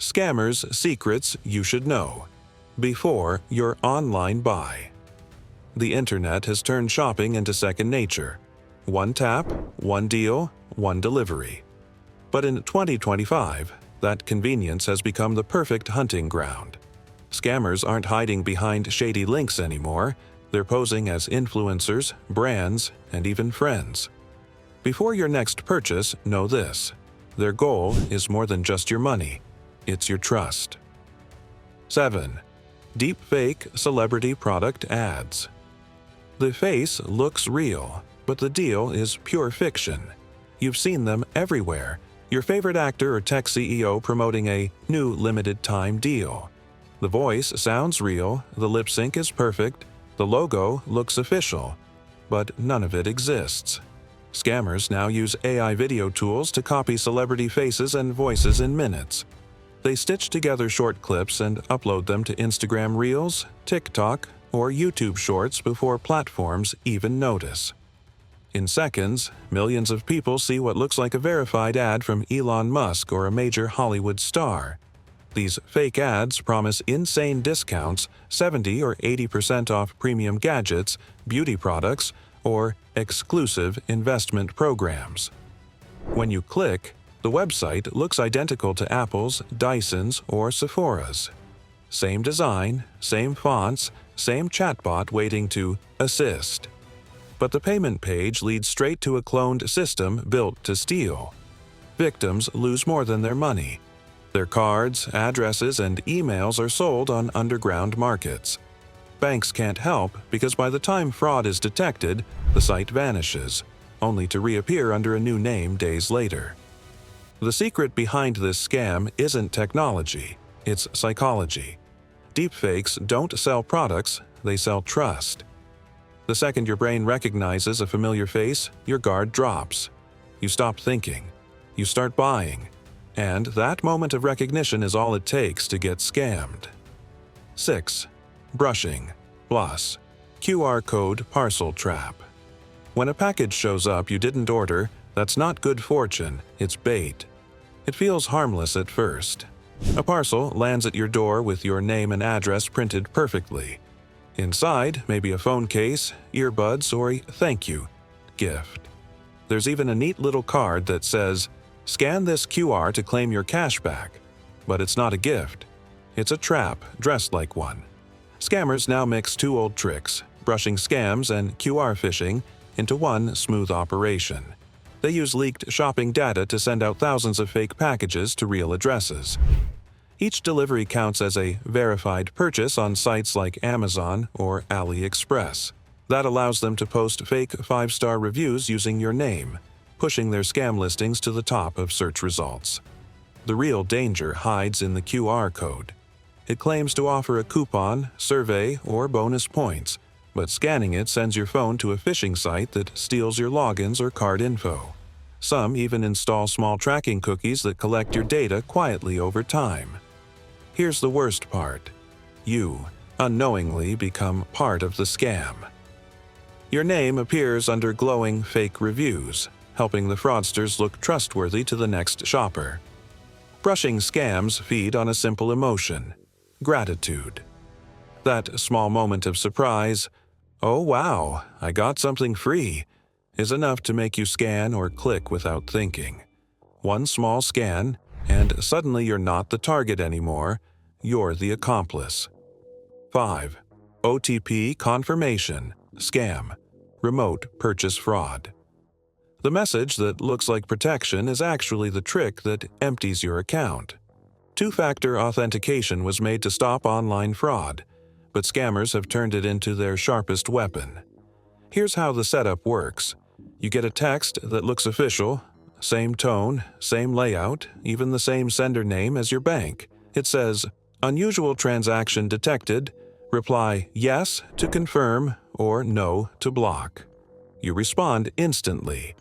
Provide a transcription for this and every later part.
Scammers' secrets you should know before your online buy. The internet has turned shopping into second nature. One tap, one deal, one delivery. But in 2025, that convenience has become the perfect hunting ground. Scammers aren't hiding behind shady links anymore. They're posing as influencers, brands, and even friends. Before your next purchase, know this: their goal is more than just your money. It's your trust. 7. Deepfake celebrity product ads. The face looks real, but the deal is pure fiction. You've seen them everywhere. Your favorite actor or tech CEO promoting a new limited-time deal. The voice sounds real, the lip sync is perfect, the logo looks official, but none of it exists. Scammers now use AI video tools to copy celebrity faces and voices in minutes. They stitch together short clips and upload them to Instagram Reels, TikTok, or YouTube Shorts before platforms even notice. In seconds, millions of people see what looks like a verified ad from Elon Musk or a major Hollywood star. These fake ads promise insane discounts, 70 or 80% off premium gadgets, beauty products, or exclusive investment programs. When you click, the website looks identical to Apple's, Dyson's, or Sephora's. Same design, same fonts, same chatbot waiting to assist. But the payment page leads straight to a cloned system built to steal. Victims lose more than their money. Their cards, addresses, and emails are sold on underground markets. Banks can't help because by the time fraud is detected, the site vanishes, only to reappear under a new name days later. The secret behind this scam isn't technology, it's psychology. Deepfakes don't sell products, they sell trust. The second your brain recognizes a familiar face, your guard drops. You stop thinking. You start buying. And that moment of recognition is all it takes to get scammed. 6. Brushing. Plus. QR code parcel trap. When a package shows up you didn't order, that's not good fortune, it's bait. It feels harmless at first. A parcel lands at your door with your name and address printed perfectly. Inside, maybe a phone case, earbuds, or a thank you gift. There's even a neat little card that says, "Scan this QR to claim your cash back." But it's not a gift. It's a trap dressed like one. Scammers now mix two old tricks, brushing scams and QR phishing, into one smooth operation. They use leaked shopping data to send out thousands of fake packages to real addresses. Each delivery counts as a verified purchase on sites like Amazon or AliExpress. That allows them to post fake 5-star reviews using your name, pushing their scam listings to the top of search results. The real danger hides in the QR code. It claims to offer a coupon, survey, or bonus points, but scanning it sends your phone to a phishing site that steals your logins or card info. Some even install small tracking cookies that collect your data quietly over time. Here's the worst part. You, unknowingly, become part of the scam. Your name appears under glowing fake reviews, helping the fraudsters look trustworthy to the next shopper. Brushing scams feed on a simple emotion: gratitude. That small moment of surprise, "Oh wow, I got something free," is enough to make you scan or click without thinking. One small scan, and suddenly you're not the target anymore, you're the accomplice. 5. OTP confirmation, scam, remote purchase fraud. The message that looks like protection is actually the trick that empties your account. Two-factor authentication was made to stop online fraud, but scammers have turned it into their sharpest weapon. Here's how the setup works. You get a text that looks official, same tone, same layout, even the same sender name as your bank. It says, "Unusual transaction detected. Reply yes to confirm or no to block." You respond instantly,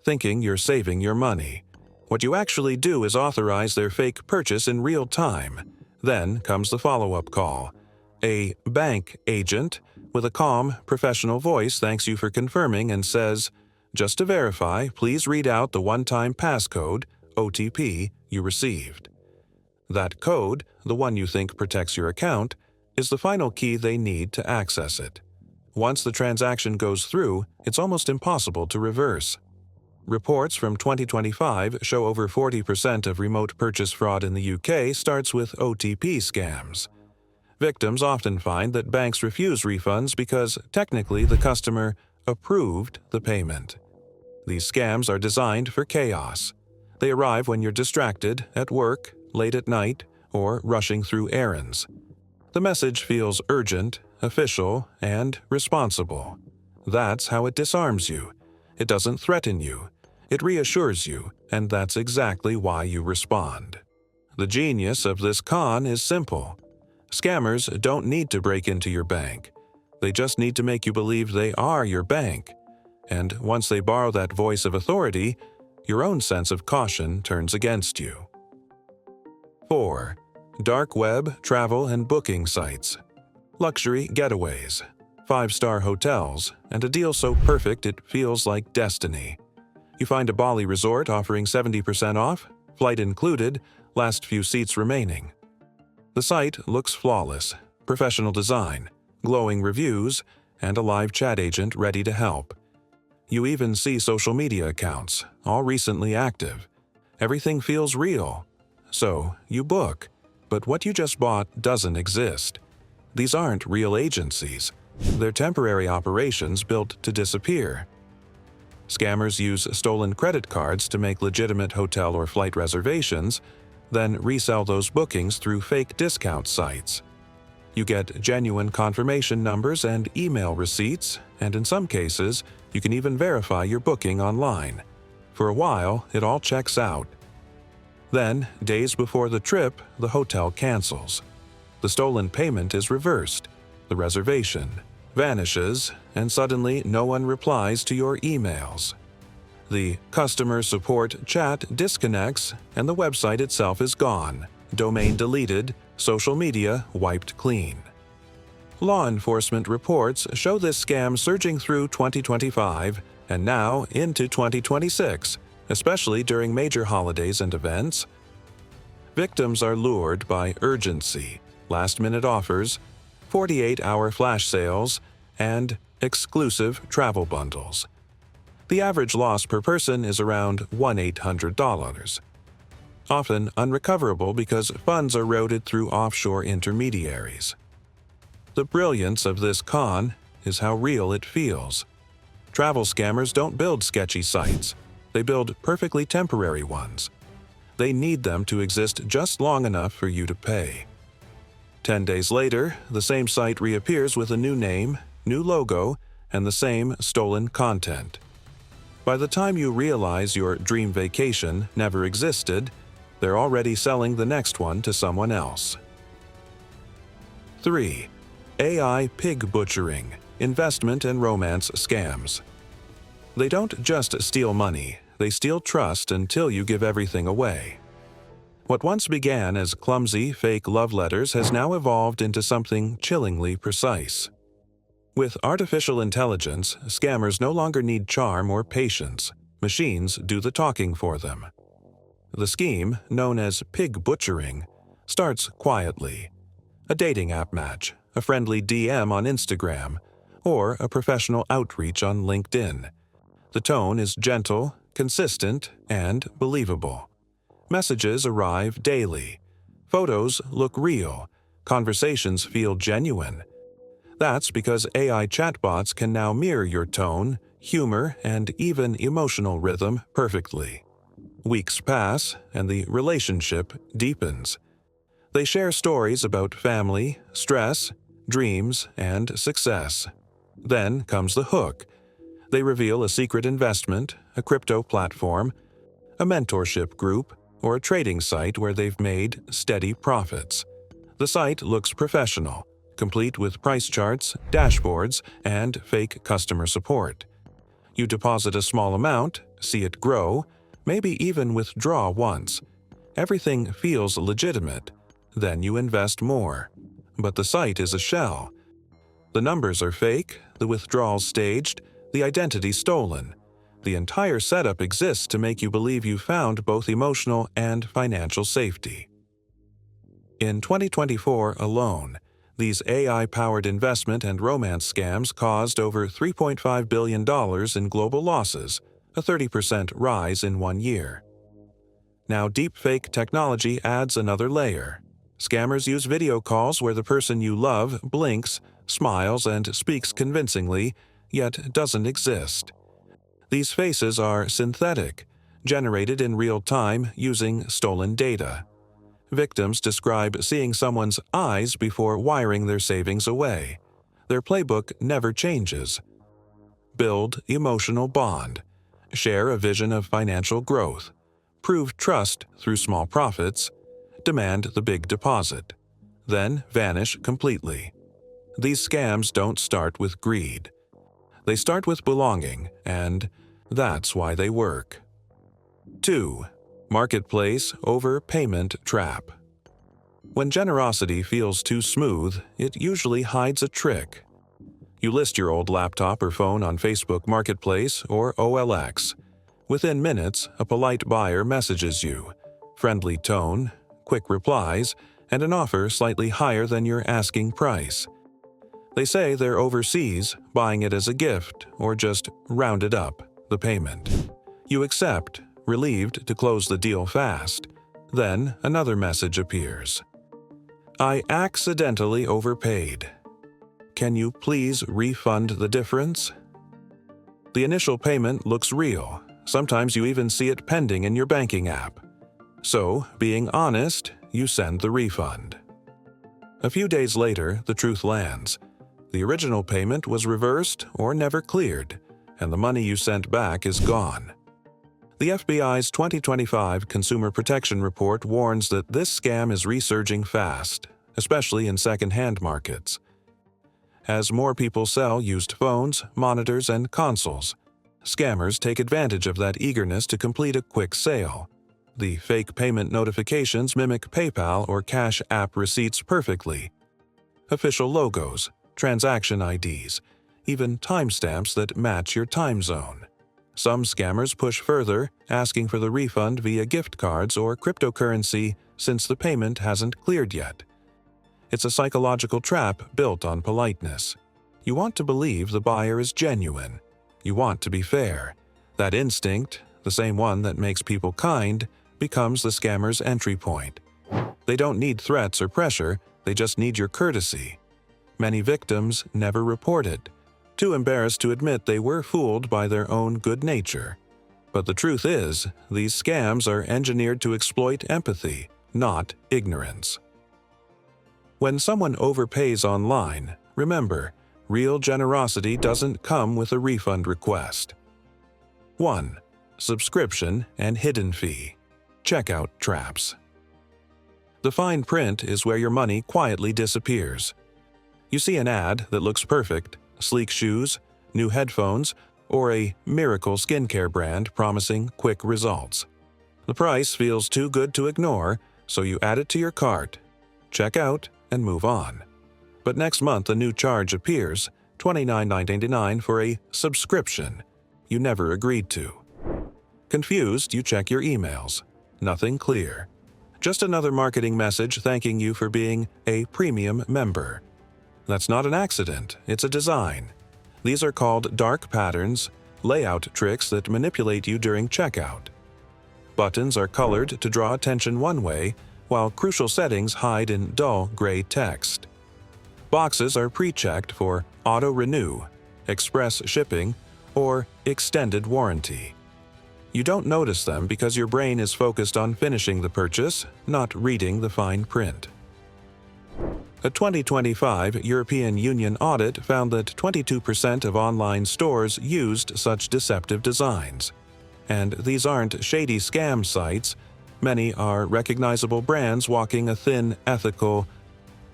thinking you're saving your money. What you actually do is authorize their fake purchase in real time. Then comes the follow-up call. A bank agent with a calm, professional voice thanks you for confirming and says, "Just to verify, please read out the one-time passcode, OTP, you received." That code, the one you think protects your account, is the final key they need to access it. Once the transaction goes through, it's almost impossible to reverse. Reports from 2025 show over 40% of remote purchase fraud in the UK starts with OTP scams. Victims often find that banks refuse refunds because technically the customer approved the payment. These scams are designed for chaos. They arrive when you're distracted, at work, late at night, or rushing through errands. The message feels urgent, official, and responsible. That's how it disarms you. It doesn't threaten you. It reassures you, and that's exactly why you respond. The genius of this con is simple. Scammers don't need to break into your bank. They just need to make you believe they are your bank. And once they borrow that voice of authority, your own sense of caution turns against you. 4. Dark web, travel, and booking sites. Luxury getaways, 5-star hotels, and a deal so perfect it feels like destiny. You find a Bali resort offering 70% off, flight included, last few seats remaining. The site looks flawless, professional design, glowing reviews, and a live chat agent ready to help. You even see social media accounts, all recently active. Everything feels real. So, you book. But what you just bought doesn't exist. These aren't real agencies. They're temporary operations built to disappear. Scammers use stolen credit cards to make legitimate hotel or flight reservations, then resell those bookings through fake discount sites. You get genuine confirmation numbers and email receipts, and in some cases, you can even verify your booking online. For a while, it all checks out. Then, days before the trip, the hotel cancels. The stolen payment is reversed. The reservation vanishes, and suddenly no one replies to your emails. The customer support chat disconnects, and the website itself is gone, domain deleted, social media wiped clean. Law enforcement reports show this scam surging through 2025 and now into 2026, especially during major holidays and events. Victims are lured by urgency, last-minute offers, 48-hour flash sales, and exclusive travel bundles. The average loss per person is around $1,800. Often unrecoverable because funds are routed through offshore intermediaries. The brilliance of this con is how real it feels. Travel scammers don't build sketchy sites. They build perfectly temporary ones. They need them to exist just long enough for you to pay. 10 days later, the same site reappears with a new name, new logo, and the same stolen content. By the time you realize your dream vacation never existed, they're already selling the next one to someone else. 3. AI pig butchering, investment and romance scams. They don't just steal money, they steal trust until you give everything away. What once began as clumsy, fake love letters has now evolved into something chillingly precise. With artificial intelligence, scammers no longer need charm or patience. Machines do the talking for them. The scheme, known as pig butchering, starts quietly. A dating app match, a friendly DM on Instagram, or a professional outreach on LinkedIn. The tone is gentle, consistent, and believable. Messages arrive daily. Photos look real. Conversations feel genuine. That's because AI chatbots can now mirror your tone, humor, and even emotional rhythm perfectly. Weeks pass, and the relationship deepens. They share stories about family, stress, dreams, and success. Then comes the hook. They reveal a secret investment, a crypto platform, a mentorship group, or a trading site where they've made steady profits. The site looks professional, complete with price charts, dashboards, and fake customer support. You deposit a small amount, see it grow, maybe even withdraw once. Everything feels legitimate. Then you invest more. But the site is a shell. The numbers are fake, the withdrawals staged, the identity stolen. The entire setup exists to make you believe you found both emotional and financial safety. In 2024 alone, these AI-powered investment and romance scams caused over $3.5 billion in global losses, a 30% rise in 1 year. Now, deepfake technology adds another layer. Scammers use video calls where the person you love blinks, smiles, and speaks convincingly, yet doesn't exist. These faces are synthetic, generated in real time using stolen data. Victims describe seeing someone's eyes before wiring their savings away. Their playbook never changes. Build emotional bond. Share a vision of financial growth. Prove trust through small profits. Demand the big deposit. Then vanish completely. These scams don't start with greed. They start with belonging, and that's why they work. 2. Marketplace overpayment trap. When generosity feels too smooth, it usually hides a trick. You list your old laptop or phone on Facebook Marketplace or OLX. Within minutes, a polite buyer messages you. Friendly tone, quick replies, and an offer slightly higher than your asking price. They say they're overseas, buying it as a gift, or just rounded up the payment. You accept, relieved to close the deal fast. Then another message appears. I accidentally overpaid. Can you please refund the difference? The initial payment looks real. Sometimes you even see it pending in your banking app. So, being honest, you send the refund. A few days later, the truth lands. The original payment was reversed or never cleared, and the money you sent back is gone. The FBI's 2025 Consumer Protection Report warns that this scam is resurging fast, especially in second-hand markets. As more people sell used phones, monitors, and consoles, scammers take advantage of that eagerness to complete a quick sale. The fake payment notifications mimic PayPal or Cash App receipts perfectly. Official logos, transaction IDs, even timestamps that match your time zone. Some scammers push further, asking for the refund via gift cards or cryptocurrency since the payment hasn't cleared yet. It's a psychological trap built on politeness. You want to believe the buyer is genuine. You want to be fair. That instinct, the same one that makes people kind, becomes the scammer's entry point. They don't need threats or pressure, they just need your courtesy. Many victims never report it, too embarrassed to admit they were fooled by their own good nature. But the truth is, these scams are engineered to exploit empathy, not ignorance. When someone overpays online, remember, real generosity doesn't come with a refund request. 1. Subscription and hidden fee. Checkout traps. The fine print is where your money quietly disappears. You see an ad that looks perfect, sleek shoes, new headphones, or a miracle skincare brand promising quick results. The price feels too good to ignore, so you add it to your cart, check out, and move on. But next month a new charge appears, $29.99 for a subscription you never agreed to. Confused, you check your emails. Nothing clear. Just another marketing message thanking you for being a premium member. That's not an accident, it's a design. These are called dark patterns, layout tricks that manipulate you during checkout. Buttons are colored to draw attention one way, while crucial settings hide in dull gray text. Boxes are pre-checked for auto-renew, express shipping, or extended warranty. You don't notice them because your brain is focused on finishing the purchase, not reading the fine print. A 2025 European Union audit found that 22% of online stores used such deceptive designs. And these aren't shady scam sites. Many are recognizable brands walking a thin, ethical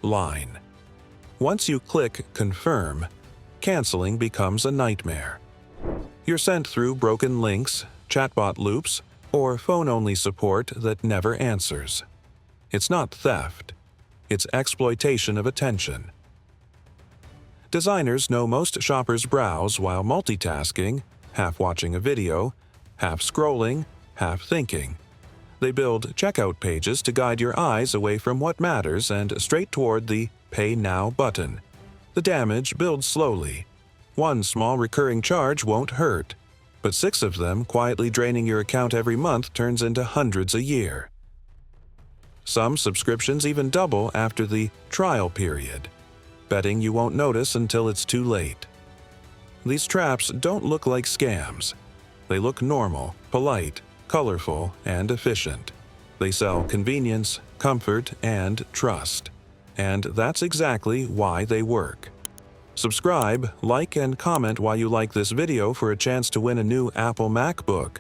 line. Once you click Confirm, canceling becomes a nightmare. You're sent through broken links, chatbot loops, or phone-only support that never answers. It's not theft. It's exploitation of attention. Designers know most shoppers browse while multitasking, half watching a video, half scrolling, half thinking. They build checkout pages to guide your eyes away from what matters and straight toward the Pay Now button. The damage builds slowly. One small recurring charge won't hurt, but 6 of them quietly draining your account every month turns into hundreds a year. Some subscriptions even double after the trial period, betting you won't notice until it's too late. These traps don't look like scams. They look normal, polite, colorful, and efficient. They sell convenience, comfort, and trust. And that's exactly why they work. Subscribe, like, and comment why you like this video for a chance to win a new Apple MacBook.